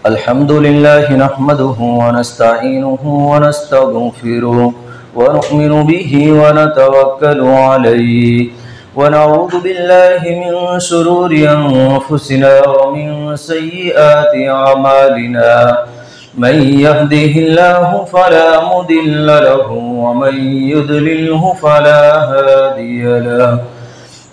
अल्हम्दुलिल्लाह नहमदुहु व नस्तईनुहु व नस्तगफिरुहु व नु'मिनु बिही व नतवक्कलु अलैहि व नऊज़ु बिल्लाहि मिन शुरूरि अनफुसिना व मिन सय्यिआति अमालिना मन यहदिहिल्लाहु फला मुदिल्ल लहु व मन युद्लिल्हु फला हादिय लहु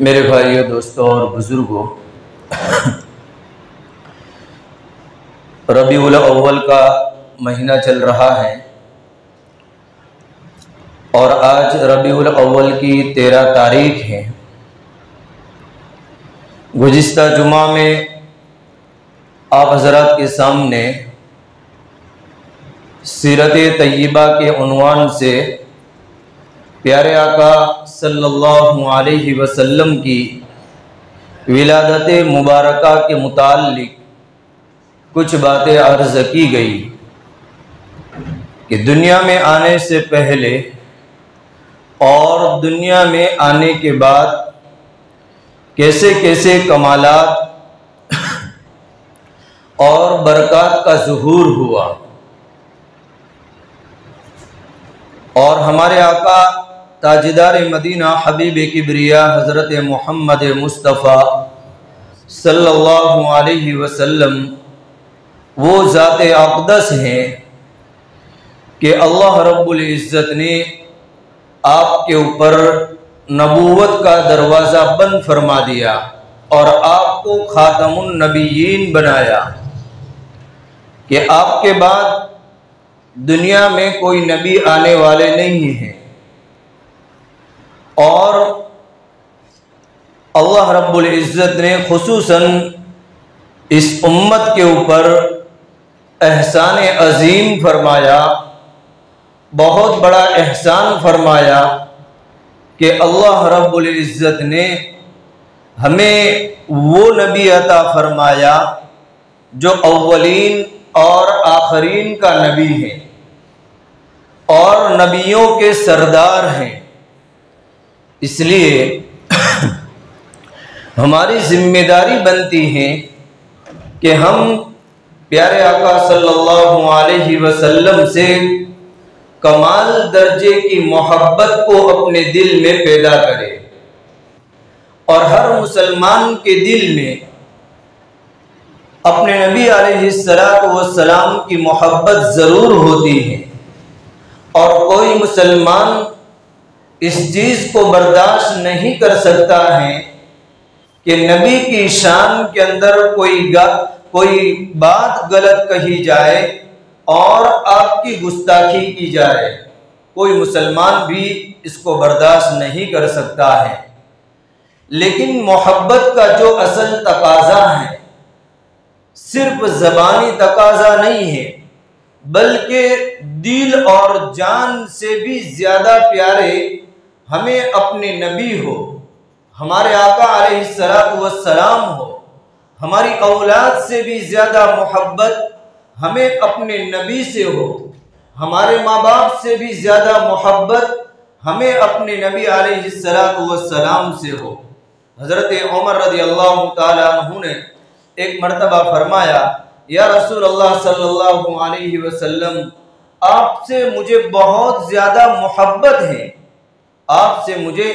मेरे भाइयों, दोस्तों और बुजुर्गों, रबीउल अव्वल का महीना चल रहा है और आज रबीउल अव्वल की 13 तारीख है। गुज़िश्ता जुमा में आप हज़रात के सामने सीरत तय्यबा के उन्वान से प्यारे आका सल्लल्लाहु अलैहि वसल्लम की विलादत मुबारका के मुताल्लिक कुछ बातें अर्ज़ की गई कि दुनिया में आने से पहले और दुनिया में आने के बाद कैसे कैसे कमालात और बरक़ात का ज़ुहूर हुआ और हमारे आका ताजदार मदीना हबीब किबरिया हज़रत मोहम्मद मुस्तफ़ा सल्लल्लाहु अलैहि वसल्लम वो ज़ात अक़दस हैं कि अल्लाह रब्बुल इज़्ज़त ने आपके ऊपर नबूवत का दरवाज़ा बंद फरमा दिया और आपको ख़ातमुन नबिय्यीन बनाया कि आपके बाद दुनिया में कोई नबी आने वाले नहीं हैं। और अल्लाह रब्बुल इज़्ज़त ने खुसूसन इस उम्मत के ऊपर एहसान अज़ीम फरमाया, बहुत बड़ा एहसान फरमाया कि अल्लाह रब्बुल इज़्ज़त ने हमें वो नबी अता फरमाया जो अव्वलीन और आखरीन का नबी है और नबियों के सरदार हैं। इसलिए हमारी जिम्मेदारी बनती है कि हम प्यारे आका सल्लल्लाहु अलैहि वसल्लम से कमाल दर्जे की मोहब्बत को अपने दिल में पैदा करें और हर मुसलमान के दिल में अपने नबी अलैहिस्सलातु वस्सलाम की मोहब्बत ज़रूर होती है और कोई मुसलमान इस चीज़ को बर्दाश्त नहीं कर सकता है कि नबी की शान के अंदर कोई बात गलत कही जाए और आपकी गुस्ताखी की जाए। कोई मुसलमान भी इसको बर्दाश्त नहीं कर सकता है। लेकिन मोहब्बत का जो असल तकाजा है सिर्फ ज़बानी तकाजा नहीं है, बल्कि दिल और जान से भी ज़्यादा प्यारे हमें अपने नबी हो, हमारे आका अलैहिस्सलातु वस्सलाम हो। हमारी औलाद से भी ज़्यादा मोहब्बत हमें अपने नबी से हो, हमारे माँ बाप से भी ज़्यादा मोहब्बत हमें अपने नबी अलैहिस्सलातु वस्सलाम से हो। हज़रत उमर रज़ियल्लाहु ताला अन्हु ने एक मर्तबा फरमाया, या रसूल अल्लाह सल्लल्लाहु अलैहि वसल्लम, आपसे मुझे बहुत ज़्यादा मोहब्बत है, आपसे मुझे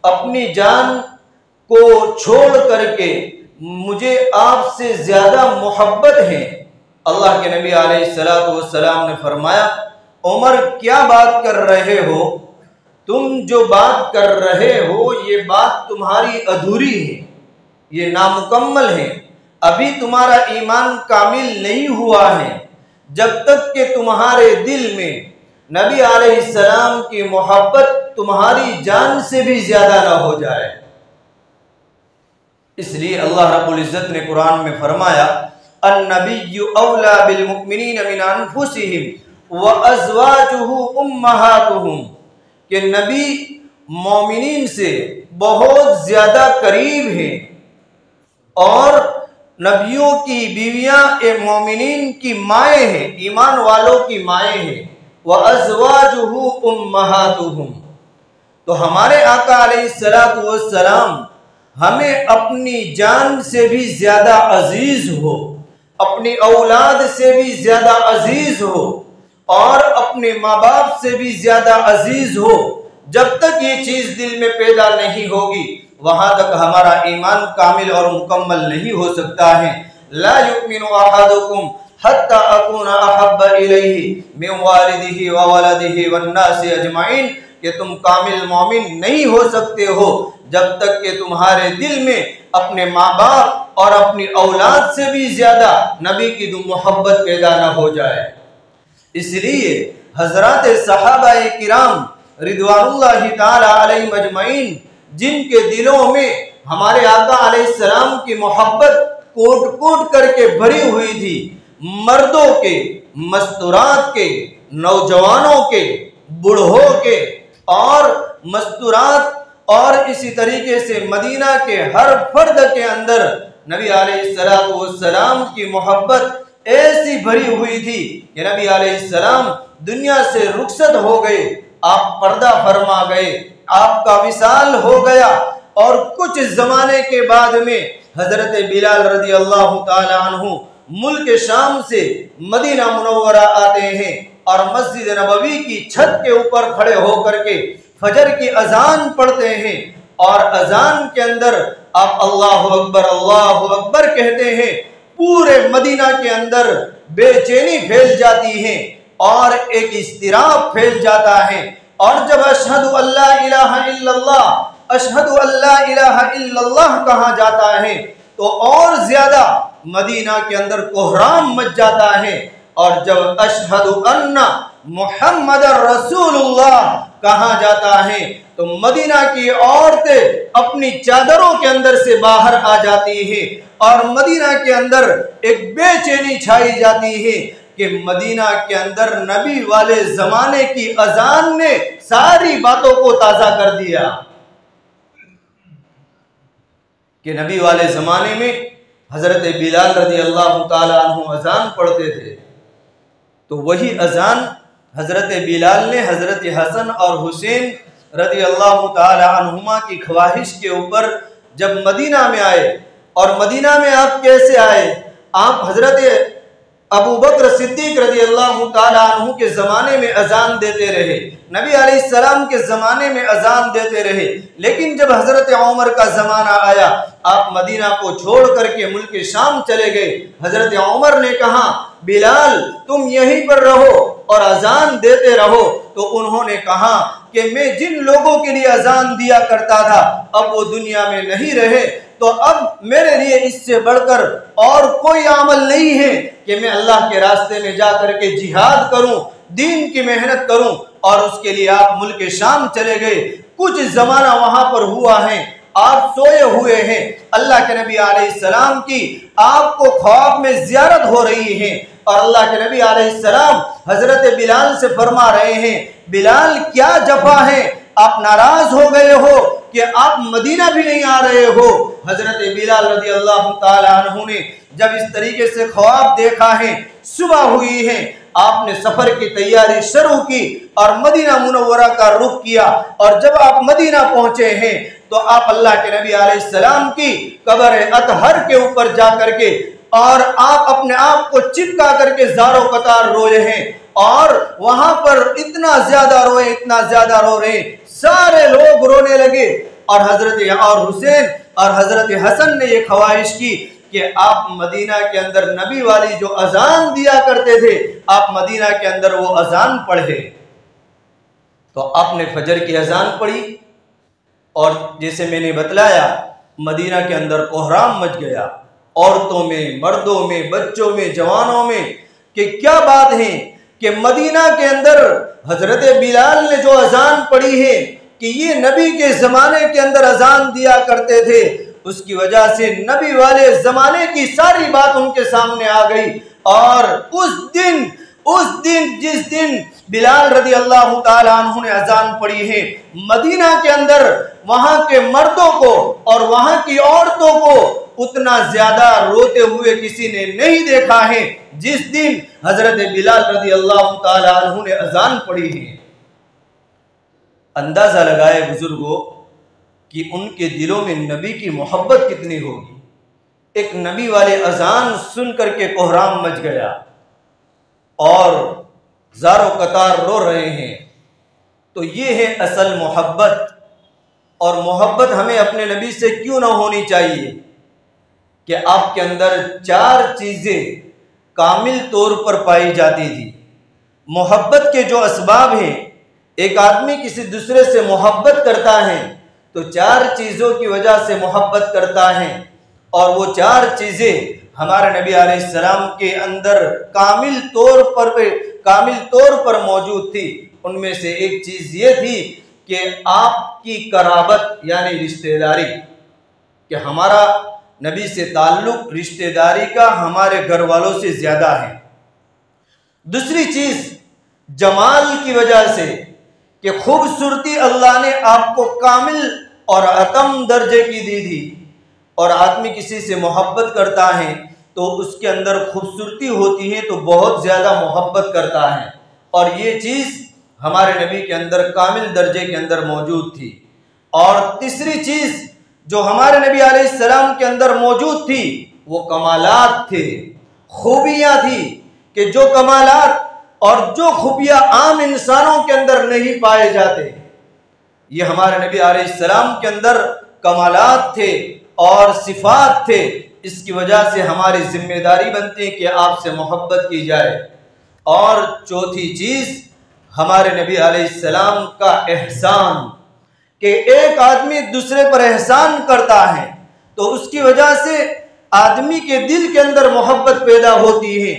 अपनी जान को छोड़ करके मुझे आपसे ज़्यादा मोहब्बत है। अल्लाह के नबी अलैहिस्सलातु वस्सलाम ने फरमाया, उमर क्या बात कर रहे हो, तुम जो बात कर रहे हो ये बात तुम्हारी अधूरी है, ये नामुकम्मल है, अभी तुम्हारा ईमान कामिल नहीं हुआ है जब तक कि तुम्हारे दिल में नबी अलैहिस्सलाम की मोहब्बत तुम्हारी जान से भी ज्यादा ना हो जाए। इसलिए अल्लाह रब्बुल इज्जत ने कुरान में फरमाया, अन्नबिय्यु औला बिल मुमिनीन मिन अनफुसिहिम व अज़वाजुहु उम्महातुहुम, कि नबी मोमिनीन से बहुत ज्यादा करीब हैं और नबियों की बीवियां ए मोमिनीन की माएँ हैं, ईमान वालों की माएँ हैं। व अज़वाजुहु उम्महातुहुम, तो हमारे आका अलैहिस्सलातु वस्सलाम हमें अपनी जान से भी ज्यादा अजीज हो, अपनी औलाद से भी ज्यादा अजीज हो और अपने माँ बाप से भी ज्यादा अजीज हो। जब तक ये चीज दिल में पैदा नहीं होगी वहां तक हमारा ईमान कामिल और मुकम्मल नहीं हो सकता है। ला युमिनु अहदुकुम हत्ता अकूना अहब्बा इलैहि मिन वालिदिही व वलदिही वन्नासि अजमाइन, कि तुम कामिल मोमिन नहीं हो सकते हो जब तक कि तुम्हारे दिल में अपने माँ बाप और अपनी औलाद से भी ज्यादा नबी की मोहब्बत पैदा न हो जाए। इसलिए हजरत सहाबाए किराम रिदवानुल्लाहि ताला अलैहिम अजमईन, जिनके दिलों में हमारे आका अलैहिस्सलाम की मोहब्बत कोट कोट करके भरी हुई थी, मर्दों के, मस्तूरात के, नौजवानों के, बूढ़ों के और मस्तूरात, और इसी तरीके से मदीना के हर फर्द के अंदर नबी अलैहिस्सलातु वस्सलाम की मोहब्बत ऐसी भरी हुई थी कि नबी अलैहिस्सलाम दुनिया से रुखसत हो गए, आप पर्दा फरमा गए, आपका विसाल हो गया और कुछ जमाने के बाद में हजरत बिलाल रज़ी अल्लाह ताला अन्हु मुल्क शाम से मदीना मुनव्वरा आते हैं और मस्जिद नबवी की छत के ऊपर खड़े होकर के फजर की अजान पढ़ते हैं और अजान के अंदर आप अल्लाहु अकबर कहते हैं। पूरे मदीना के अंदर बेचैनी फैल जाती है और एक इस्तिराब फैल जाता है। और जब अशहदु अल्ला इलाहा इल्लल्लाह, अशहदु अल्ला इलाहा इल्लल्लाह कहा जाता है तो और ज्यादा मदीना के अंदर कोहराम मच जाता है। और जब अशहदु अन्ना मुहम्मदर रसूलुल्लाह कहा जाता है तो मदीना की औरतें अपनी चादरों के अंदर से बाहर आ जाती है और मदीना के अंदर एक बेचैनी छाई जाती है कि मदीना के अंदर नबी वाले जमाने की अजान ने सारी बातों को ताजा कर दिया। कि नबी वाले जमाने में हजरत बिलाल रज़ी अल्लाह ताला अन्हु अजान पढ़ते थे तो वही अजान हजरत बिलाल ने हजरत हसन और हुसैन रज़ी अल्लाह ताला अन्हुमा की ख्वाहिश के ऊपर जब मदीना में आए, और मदीना में आप कैसे आए, आप हजरत अबू बकर सिद्दीक रज़ी अल्लाह ताला अन्हु के ज़माने में अजान देते रहे, नबी अलैहिस्सलाम के ज़माने में अजान देते रहे, लेकिन जब हजरत उमर का ज़माना आया आप मदीना को छोड़ करके मुल्क शाम चले गए। हजरत उमर ने कहा बिलाल तुम यहीं पर रहो और अजान देते रहो। तो उन्होंने कहा कि मैं जिन लोगों के लिए अजान दिया करता था अब वो दुनिया में नहीं रहे, तो अब मेरे लिए इससे बढ़कर और कोई अमल नहीं है कि मैं अल्लाह के रास्ते में जा करके जिहाद करूं, दीन की मेहनत करूं। और उसके लिए आप मुल्क शाम चले गए, कुछ जमाना वहां पर हुआ है आप सोए हुए हैं, अल्लाह के नबी अलैहिस्सलाम की आपको ख्वाब में ज़ियारत हो रही है और अल्लाह के नबी अलैहिस्सलाम हजरत बिलाल से फरमा रहे हैं, बिलाल क्या जफा है, आप नाराज हो गए हो कि आप मदीना भी नहीं आ रहे हो। हजरत बिलाल रज़ी अल्लाह ताला अन्हु ने जब इस तरीके से ख्वाब देखा है, सुबह हुई है, आपने सफर की तैयारी शुरू की और मदीना मुनव्वरा का रुख किया और जब आप मदीना पहुंचे हैं तो आप अल्लाह के नबी अलैहिस्सलाम की कब्र अतहर के ऊपर जा करके और आप अपने आप को चिपका करके ज़ारो कतार रोए हैं और वहां पर इतना ज्यादा रोए, इतना ज्यादा रो रहे, सारे लोग रोने लगे और हजरत और हुसैन और हजरत हसन ने ये ख्वाहिश की कि आप मदीना के अंदर नबी वाली जो अजान दिया करते थे, आप मदीना के अंदर वो अजान पढ़े। तो आपने फजर की अजान पढ़ी और जैसे मैंने बतलाया मदीना के अंदर कोहराम मच गया, औरतों में, मर्दों में, बच्चों में, जवानों में, कि क्या बात है कि मदीना के अंदर हजरत बिलाल ने जो अजान पढ़ी है कि ये नबी के ज़माने के अंदर अजान दिया करते थे, उसकी वजह से नबी वाले ज़माने की सारी बात उनके सामने आ गई। और उस दिन जिस दिन बिलाल रज़ी अल्लाह ताला अन्हु ने अजान पढ़ी है, मदीना के अंदर वहां के मर्दों को और वहां की औरतों को उतना ज्यादा रोते हुए किसी ने नहीं देखा है जिस दिन हजरत बिलाल रज़ी अल्लाह ताला अन्हु ने अजान पढ़ी है। अंदाजा लगाए बुजुर्गों कि उनके दिलों में नबी की मोहब्बत कितनी होगी। एक नबी वाले अजान सुन करके कोहराम मच गया और ज़ारो कतार रो रहे हैं। तो ये है असल मोहब्बत। और मोहब्बत हमें अपने नबी से क्यों ना होनी चाहिए कि आपके अंदर 4 चीज़ें कामिल तौर पर पाई जाती थी। मोहब्बत के जो असबाब हैं, एक आदमी किसी दूसरे से मोहब्बत करता है तो 4 चीज़ों की वजह से मोहब्बत करता है और वो 4 चीज़ें हमारे नबी अलैहिस्सलाम के अंदर कामिल तौर पर मौजूद थी। उनमें से एक चीज़ ये थी कि आपकी कराबत यानी रिश्तेदारी, कि हमारा नबी से ताल्लुक रिश्तेदारी का हमारे घर वालों से ज़्यादा है। दूसरी चीज़ जमाल की वजह से कि खूबसूरती अल्लाह ने आपको कामिल और अतम दर्जे की दी थी और आदमी किसी से मोहब्बत करता है तो उसके अंदर खूबसूरती होती है तो बहुत ज़्यादा मोहब्बत करता है और ये चीज़ हमारे नबी के अंदर कामिल दर्जे के अंदर मौजूद थी। और तीसरी चीज़ जो हमारे नबी अलैहिस्सलाम के अंदर मौजूद थी वो कमालात थे, खूबियाँ थी कि जो कमालात और जो खूबियाँ आम इंसानों के अंदर नहीं पाए जाते, ये हमारे नबी अलैहिस्सलाम के अंदर कमालात थे और सिफात थे। इसकी वजह से हमारी जिम्मेदारी बनती है कि आपसे मोहब्बत की जाए। और चौथी चीज़ हमारे नबी अलैहिस्सलाम का एहसान, कि एक आदमी दूसरे पर एहसान करता है तो उसकी वजह से आदमी के दिल के अंदर मोहब्बत पैदा होती है।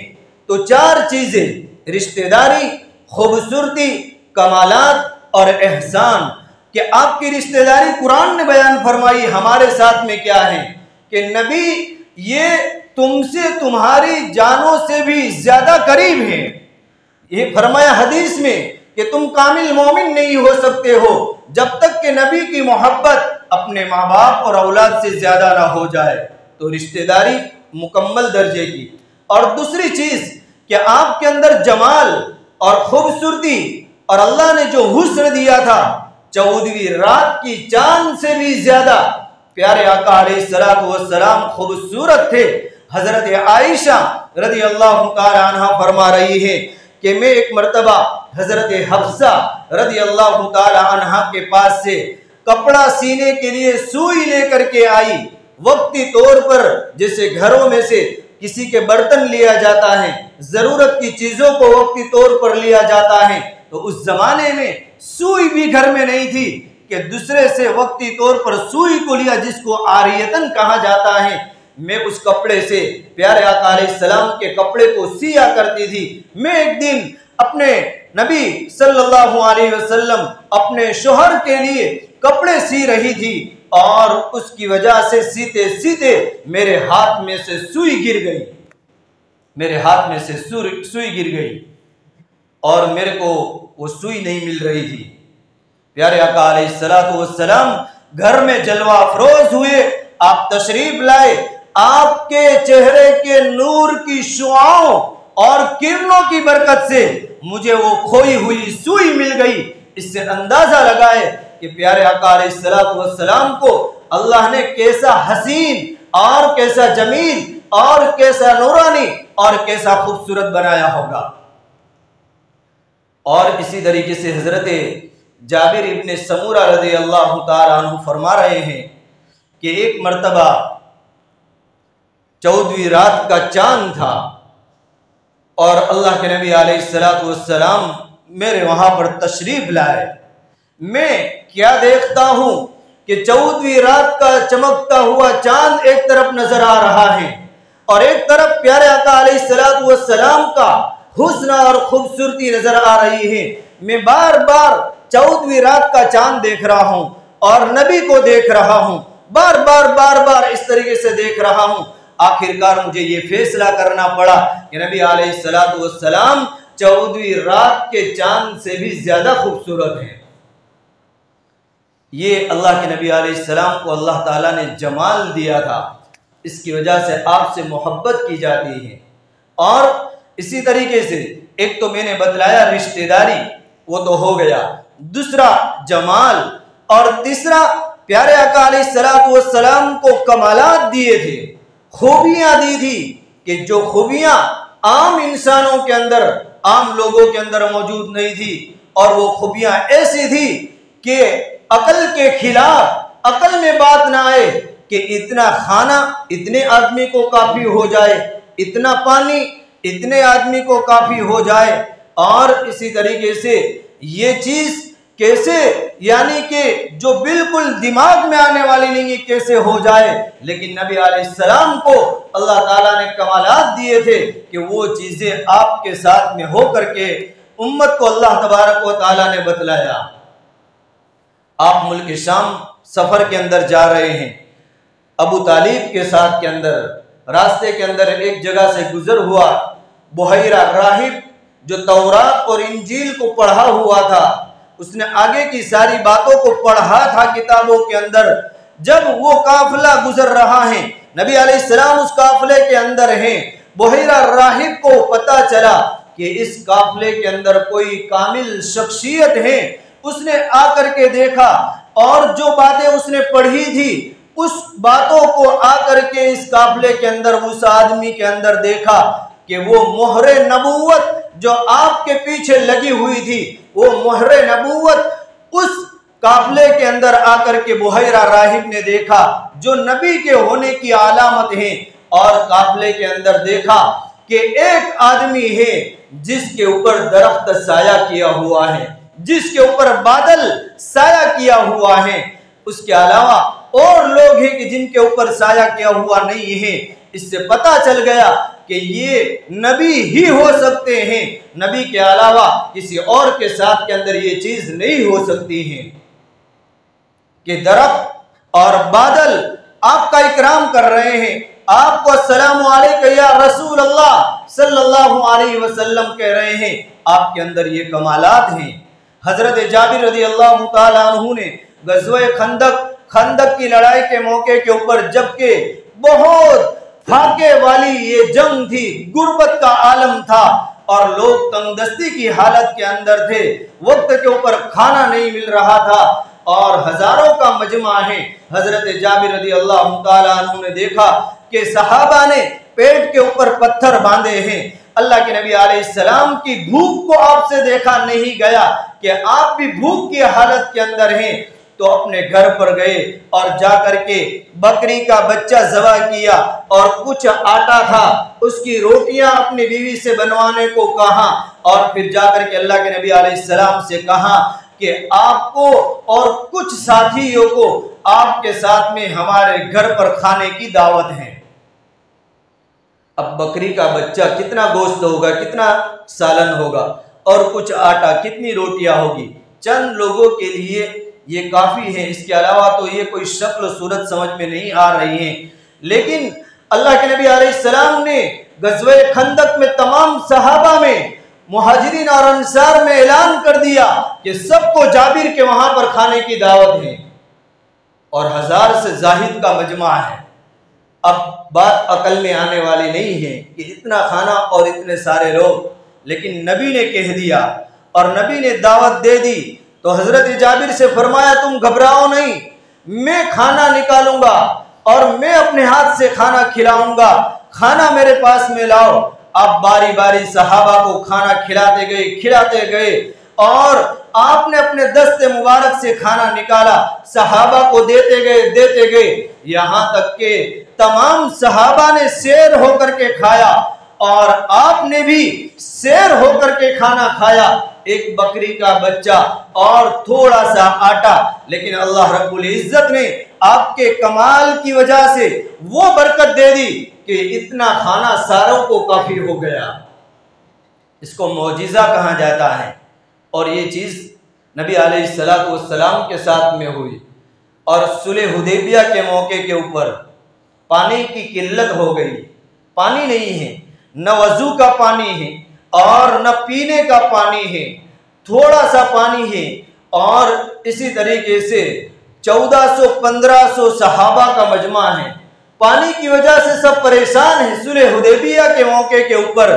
तो 4 चीज़ें, रिश्तेदारी, खूबसूरती, कमालात और एहसान, कि आपकी रिश्तेदारी कुरान ने बयान फरमाई हमारे साथ में क्या है कि नबी ये तुमसे तुम्हारी जानों से भी ज़्यादा करीब है। ये फरमाया हदीस में कि तुम कामिल मोमिन नहीं हो सकते हो जब तक कि नबी की मोहब्बत अपने माँ बाप और औलाद से ज़्यादा ना हो जाए। तो रिश्तेदारी मुकम्मल दर्जे की। और दूसरी चीज़ कि आपके अंदर जमाल और खूबसूरती और अल्लाह ने जो हुस्न दिया था 14वीं रात की चांद से भी ज़्यादा प्यारे आका अलैहिस्सलातु वस्सलाम खूबसूरत थे। हज़रत आयशा रज़ी अल्लाह ताला अन्हा फरमा रही है कि मैं एक मर्तबा हज़रत हफ्सा रज़ी अल्लाह ताला अन्हा के पास से कपड़ा सीने के लिए सुई लेकर के आई। वक्ती तौर पर जैसे घरों में से किसी के बर्तन लिया जाता है, ज़रूरत की चीज़ों को वक्ती तौर पर लिया जाता है, तो उस ज़माने में सुई भी घर में नहीं थी कि दूसरे से वक्ती तौर पर सुई को लिया, जिसको आरियतन कहा जाता है। मैं उस कपड़े से प्यारे आका अलैहिस्सलाम के कपड़े को सिया करती थी। मैं एक दिन अपने नबी सल्लल्लाहु अलैहि वसल्लम अपने शोहर के लिए कपड़े सी रही थी और उसकी वजह से सीधे सीधे मेरे हाथ में से सुई गिर गई, मेरे हाथ में से सुई गिर गई और मेरे को वो सुई नहीं मिल रही थी। प्यारे आका अलैहिस्सलातु वस्सलाम घर में जलवा अफरोज हुए, आप तशरीफ लाए, आपके चेहरे के नूर की शुआओं और किरणों की बरकत से मुझे वो खोई हुई सुई मिल गई। इससे अंदाजा लगाए कि प्यारे आका अलैहिस्सलातु वस्सलाम को अल्लाह ने कैसा हसीन और कैसा जमील और कैसा नूरानी और कैसा खूबसूरत बनाया होगा। और इसी तरीके से हजरत जाबिर इब्ने समूरा रज़ी अल्लाह तआला अन्हु फरमा रहे हैं कि एक मर्तबा 14वीं रात का चांद था और अल्लाह के नबी अलैहिस्सलातु वस्सलाम मेरे वहां पर तशरीफ लाए। मैं क्या देखता हूं कि 14वीं रात का चमकता हुआ चांद एक तरफ नजर आ रहा है और एक तरफ प्यारे आका अलैहिस्सलातु वस्सलाम का हुस्न और खूबसूरती नजर आ रही है। मैं बार बार 14वीं रात का चांद देख रहा हूं और नबी को देख रहा हूं, बार बार इस तरीके से देख रहा हूं। आखिरकार मुझे ये फैसला करना पड़ा कि नबी अलैहिस्सलातु वस्सलाम 14वीं रात के चांद से भी ज्यादा खूबसूरत हैं। ये अल्लाह के नबी अलैहिस्सलाम को अल्लाह ताला ने जमाल दिया था, इसकी वजह से आपसे मोहब्बत की जाती है। और इसी तरीके से एक तो मैंने बतलाया रिश्तेदारी, वो तो हो गया, दूसरा जमाल और तीसरा प्यारे आका अलैहिस्सलातु वस्सलाम को कमालात दिए थे, खूबियां दी थी कि जो खूबियां आम इंसानों के अंदर, आम लोगों के अंदर मौजूद नहीं थी। और वो खूबियां ऐसी थी कि अकल के खिलाफ, अकल में बात ना आए कि इतना खाना इतने आदमी को काफी हो जाए, इतना पानी इतने आदमी को काफी हो जाए। और इसी तरीके से ये चीज कैसे, यानी कि जो बिल्कुल दिमाग में आने वाली नहीं है, कैसे हो जाए। लेकिन नबी अलैहिस्सलाम को अल्लाह ताला ने कमालात दिए थे कि वो चीजें आपके साथ में हो करके उम्मत को अल्लाह तबारक व ताला ने बतलाया। आप मुल्क शाम सफर के अंदर जा रहे हैं, अबू तालिब के साथ के अंदर रास्ते के अंदर एक जगह से गुजर हुआ। बुहैरा राहिब जो तौरात और इंजील को पढ़ा हुआ था, उसने आगे की सारी बातों को पढ़ा था किताबों के अंदर। जब वो काफिला गुजर रहा है, नबी अलैहिस्सलाम उस काफिले के अंदर हैं, बुहैरा राहिब को पता चला कि इस काफिले के अंदर कोई कामिल शख्सियत है। उसने आकर के देखा और जो बातें उसने पढ़ी थी उस बातों को आकर के इस काफिले के अंदर, उस आदमी के अंदर देखा कि वो मोहरे नबूवत जो आपके पीछे लगी हुई थी, वो मोहरे नबूवत उस काफिले के अंदर आकर के बुहैरा राहिब ने देखा जो नबी के होने की अलामत है। और काफिले के अंदर देखा कि एक आदमी है जिसके ऊपर दरख्त साया किया हुआ है, जिसके ऊपर बादल साया किया हुआ है। उसके अलावा और लोग हैं कि जिनके ऊपर साया किया हुआ नहीं है। इससे पता चल गया कि ये नबी ही हो सकते हैं, नबी के अलावा किसी और के साथ के अंदर ये चीज नहीं हो सकती है कि दरख्त और बादल आपका इकराम कर रहे हैं, आपको अस्सलामु अलैका या रसूल अल्लाह सल्लल्लाहु अलैहि वसल्लम कह रहे हैं। आपके अंदर ये कमालात हैं। हजरत जाबिर रज़ी अल्लाह तआला अन्हु ने गज़वे खंदक की लड़ाई के मौके के ऊपर, जबकि बहुत फाके वाली ये जंग थी, गुर्बत का आलम था और लोग तंगदस्ती की हालत के अंदर थे, वक्त के ऊपर खाना नहीं मिल रहा था और हजारों का मजमा है। हजरत जाबिर रज़ी अल्लाह तआला अन्हु ने देखा कि सहाबा ने पेट के ऊपर पत्थर बांधे हैं। अल्लाह के नबी अलैहिस्सलाम की भूख को आपसे देखा नहीं गया कि आप भी भूख की हालत के अंदर हैं। तो अपने घर पर गए और जाकर के बकरी का बच्चा ज़बह किया और कुछ आटा था, उसकी रोटियां अपनी बीवी से बनवाने को कहा और फिर जाकर के अल्लाह के नबी अलैहिस्सलाम से कहा कि आपको और कुछ साथियों को आपके साथ में हमारे घर पर खाने की दावत है। अब बकरी का बच्चा, कितना गोश्त होगा, कितना सालन होगा और कुछ आटा, कितनी रोटियां होगी। चंद लोगों के लिए ये काफ़ी है, इसके अलावा तो ये कोई शक्ल सूरत समझ में नहीं आ रही है। लेकिन अल्लाह के नबी अलैहिस्सलाम ने गज़वे खंदक में तमाम सहाबा में, मुहाजिरीन और अंसार में ऐलान कर दिया कि सबको जाबिर के वहां पर खाने की दावत है, और 1000 से जाहिद का मजमा है। अब बात अकल में आने वाली नहीं है कि इतना खाना और इतने सारे लोग, लेकिन नबी ने कह दिया और नबी ने दावत दे दी। तो हजरत जाबिर से फरमाया, तुम घबराओ नहीं, मैं खाना निकालूंगा और मैं अपने हाथ से खाना खिलाऊंगा, खाना मेरे पास में लाओ। अब बारी बारी सहाबा को खाना खिलाते गए और आपने अपने दस्ते मुबारक से खाना निकाला, सहाबा को देते गए, यहाँ तक के तमाम सहाबा ने शेर होकर के खाया और आपने भी शेर होकर के खाना खाया, एक बकरी का बच्चा और थोड़ा सा आटा। लेकिन अल्लाह रब्बुल इज्जत ने आपके कमाल की वजह से वो बरकत दे दी कि इतना खाना सारों को काफी हो गया। इसको मौजिज़ा कहा जाता है। और ये चीज़ नबी अलैहिस्सलाम के साथ में हुई। और सुलह हुदैबिया के मौके के ऊपर पानी की किल्लत हो गई, पानी नहीं है, न वजू का पानी है और न पीने का पानी है, थोड़ा सा पानी है। और इसी तरीके से 1400-1500 सहाबा का मजमा है, पानी की वजह से सब परेशान हैं। सुलह हुदैबिया के मौके के ऊपर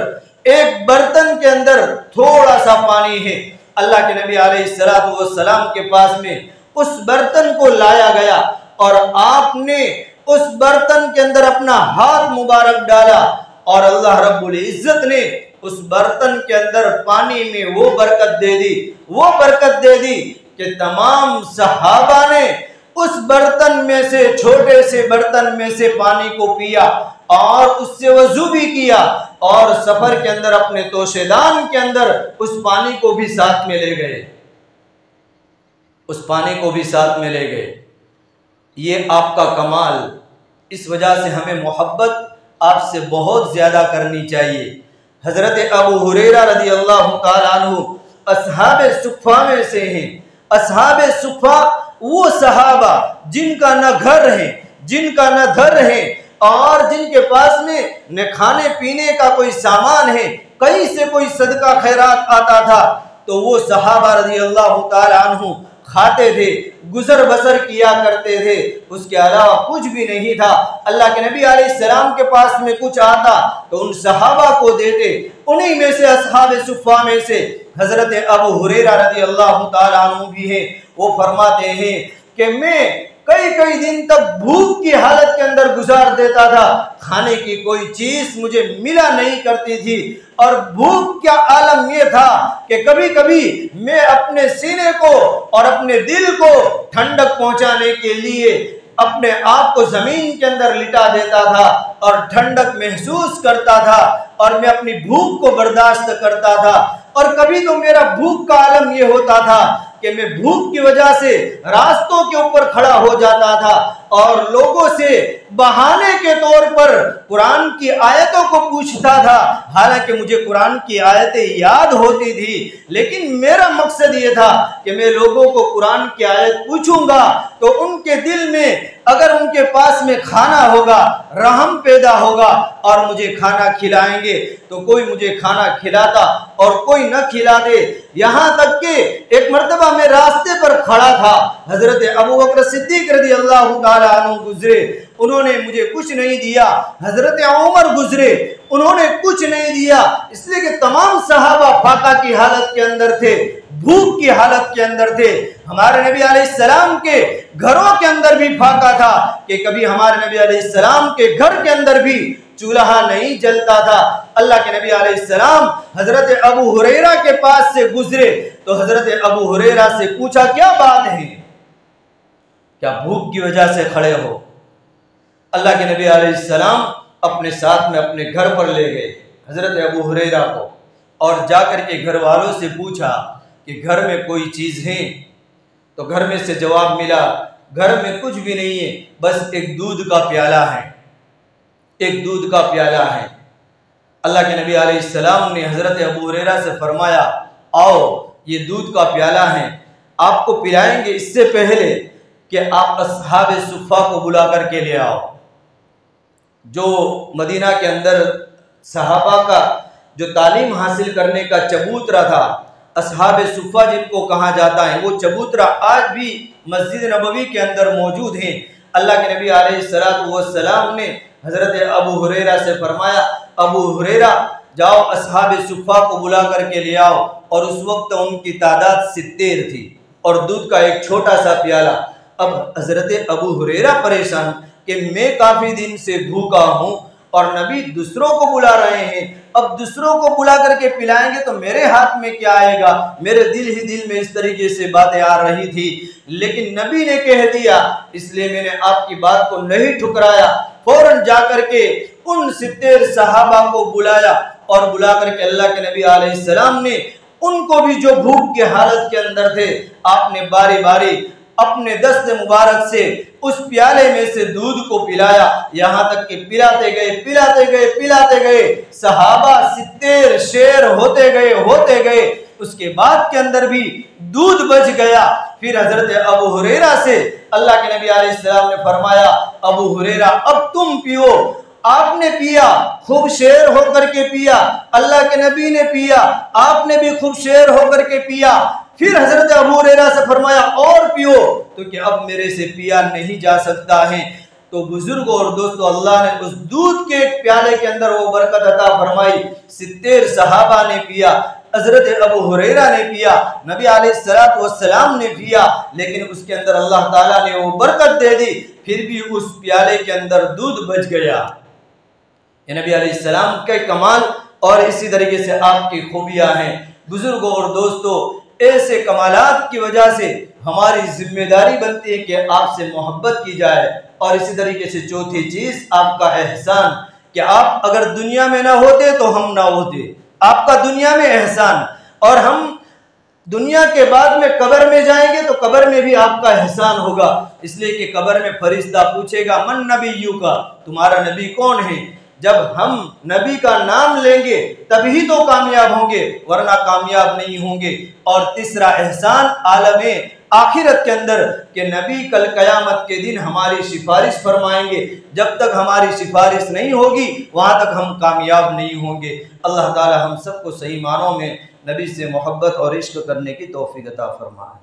एक बर्तन के अंदर थोड़ा सा पानी है, अल्लाह के नबी अलैहिस्सलाम के पास में उस बर्तन को लाया गया और आपने उस बर्तन के अंदर अपना हाथ मुबारक डाला और अल्लाह रब्बुल इज्जत ने उस बर्तन के अंदर पानी में वो बरकत दे दी कि तमाम सहाबा ने उस बर्तन में से, छोटे से बर्तन में से पानी को पिया और उससे वजू भी किया और सफर के अंदर अपने तोशेदान के अंदर उस पानी को भी साथ में ले गए। ये आपका कमाल, इस वजह से हमें मोहब्बत आपसे बहुत ज्यादा करनी चाहिए। हजरत अबू हुरैरा रज़ी अल्लाह ताला अन्हु अस्हाबे सुफ़ा में से हैं। अस्हाबे सुफ़ा वो सहाबा जिनका न घर है, जिनका न दर है और जिनके पास में न खाने पीने का कोई सामान है, कहीं से कोई सदका खैरात आता था तो वो सहाबा रज़ी अल्लाह ताला अन्हु खाते थे, गुजर बसर किया करते थे, उसके अलावा कुछ भी नहीं था। अल्लाह के नबी अलैहिस्सलाम के पास में कुछ आता तो उन सहाबा को देते। उन्हीं में से अस्हाबे सुफ़ा में से हजरत अबू हुरैरा रज़ी अल्लाह ताला अन्हु भी है। वो फरमाते हैं कि मैं कई दिन तक भूख की हालत के अंदर गुजार देता था, खाने की कोई चीज मुझे मिला नहीं करती थी और भूख का आलम यह था कि कभी कभी मैं अपने सीने को और अपने दिल को ठंडक पहुंचाने के लिए अपने आप को जमीन के अंदर लिटा देता था और ठंडक महसूस करता था और मैं अपनी भूख को बर्दाश्त करता था। और कभी तो मेरा भूख का आलम यह होता था कि मैं भूख की वजह से रास्तों के ऊपर खड़ा हो जाता था और लोगों से बहाने के तौर पर कुरान की आयतों को पूछता था। हालांकि मुझे कुरान की आयतें याद होती थी, लेकिन मेरा मकसद ये था कि मैं लोगों को कुरान की आयत पूछूंगा तो उनके दिल में अगर उनके पास में खाना होगा, रहम पैदा होगा और मुझे खाना खिलाएंगे तो कोई मुझे खाना खिलाता और कोई न खिलाते। यहाँ तक कि एक मर्तबा मैं रास्ते पर खड़ा था, हजरत अबू बकर सिद्दीक रज़ी अल्लाह ताला अन्हु गुजरे, उन्होंने मुझे कुछ नहीं दिया। हजरत उमर गुजरे, उन्होंने कुछ नहीं दिया, इसलिए कि तमाम सहाबा फाका की हालत के अंदर थे, भूख की हालत के अंदर थे। हमारे नबी अलैहिस्सलाम के घरों के अंदर भी फाका था कि कभी हमारे नबी अलैहिस्सलाम के घर के अंदर भी चूल्हा नहीं जलता था। अल्लाह के नबी अलैहिस्सलाम हजरत अबू हुरैरा के पास से गुजरे तो हजरत अबू हुरैरा से पूछा, क्या बात है, क्या भूख की वजह से खड़े हो? अल्लाह के नबी अलैहिस्सलाम अपने साथ में अपने घर पर ले गए हजरत अबू हुरैरा को और जाकर के घर वालों से पूछा कि घर में कोई चीज है? तो घर में से जवाब मिला, घर में कुछ भी नहीं है, बस एक दूध का प्याला है, एक दूध का प्याला है। अल्लाह के नबी अलैहिस्सलाम ने हजरत अबू हुरैरा से फरमाया, आओ ये दूध का प्याला है, आपको पिलाएंगे इससे पहले कि आप अस्हाबे सुफ़ा को बुला करके ले आओ। जो मदीना के अंदर सहाबा का जो तालीम हासिल करने का चबूतरा था, अस्हाबे सुफ़ा जिनको कहा जाता है, वो चबूतरा आज भी मस्जिद नबवी के अंदर मौजूद हैं। अल्लाह के नबी अलैहिस्सलातु वस्सलाम ने हज़रत अबू हुरैरा से फरमाया, अबू हुरैरा जाओ अस्हाबे सुफ़ा को बुला करके ले आओ। और उस वक्त उनकी तादाद 70 थी और दूध का एक छोटा सा प्याला। अब हज़रत अबू हुरैरा परेशान कि मैं काफ़ी दिन से भूखा हूँ और नबी दूसरों को बुला रहे हैं, अब दूसरों को बुला करके पिलाएंगे तो मेरे हाथ में क्या आएगा। मेरे दिल ही दिल में इस तरीके से बातें आ रही थी, लेकिन नबी ने कह दिया, इसलिए मैंने आपकी बात को नहीं ठुकराया। फौरन जाकर के उन 70 सहाबा को बुलाया और बुला करके अल्लाह के नबी अलैहिस्सलाम ने उनको भी जो भूख की हालत के अंदर थे, आपने बारी बारी अपने दस्त मुबारक से उस प्याले में से दूध को पिलाया। यहाँ तक कि पिलाते गए सहाबा 70 शेर होते गए। उसके बाद के अंदर भी दूध बच गया। फिर हजरत अबू हुरैरा से अल्लाह के नबी अलैहिस्सलाम ने फरमाया, अबू हुरैरा अब तुम पियो। आपने पिया, खूब शेर होकर के पिया, अल्लाह के नबी ने पिया, आपने भी खूब शेर होकर के पिया। फिर हजरत अबू हुरैरा से फरमाया और पियो, तो कि अब मेरे से पिया नहीं जा सकता है। तो बुजुर्गों और दोस्तों, अल्लाह ने उस दूध के एक प्याले के अंदर वो बरकत अता फरमाई। 70 सहाबा ने पिया, हजरत अबू हुरैरा ने पिया, नबी अलैहिस्सलातु वस्सलाम ने पिया, लेकिन उसके अंदर अल्लाह ताला ने वो बरकत दे दी। फिर भी उस प्याले के अंदर दूध बच गया। ये नबी अलैहिस्सलाम के कमाल और इसी तरीके से आपकी खूबियां हैं। बुजुर्गों और दोस्तों, ऐसे कमालात की वजह से हमारी जिम्मेदारी बनती है कि आपसे मोहब्बत की जाए। और इसी तरीके से चौथी चीज आपका एहसान, कि आप अगर दुनिया में ना होते तो हम ना होते। आपका दुनिया में एहसान, और हम दुनिया के बाद में कब्र में जाएंगे तो कब्र में भी आपका एहसान होगा। इसलिए कि कब्र में फरिश्ता पूछेगा, मन नबीयू का, तुम्हारा नबी कौन है। जब हम नबी का नाम लेंगे तभी तो कामयाब होंगे, वरना कामयाब नहीं होंगे। और तीसरा एहसान आलमे आखिरत के अंदर, कि नबी कल कयामत के दिन हमारी सिफारिश फरमाएंगे। जब तक हमारी सिफारिश नहीं होगी वहां तक हम कामयाब नहीं होंगे। अल्लाह ताला हम सबको सही मानों में नबी से मोहब्बत और इश्क करने की तौफीक अता फरमाए।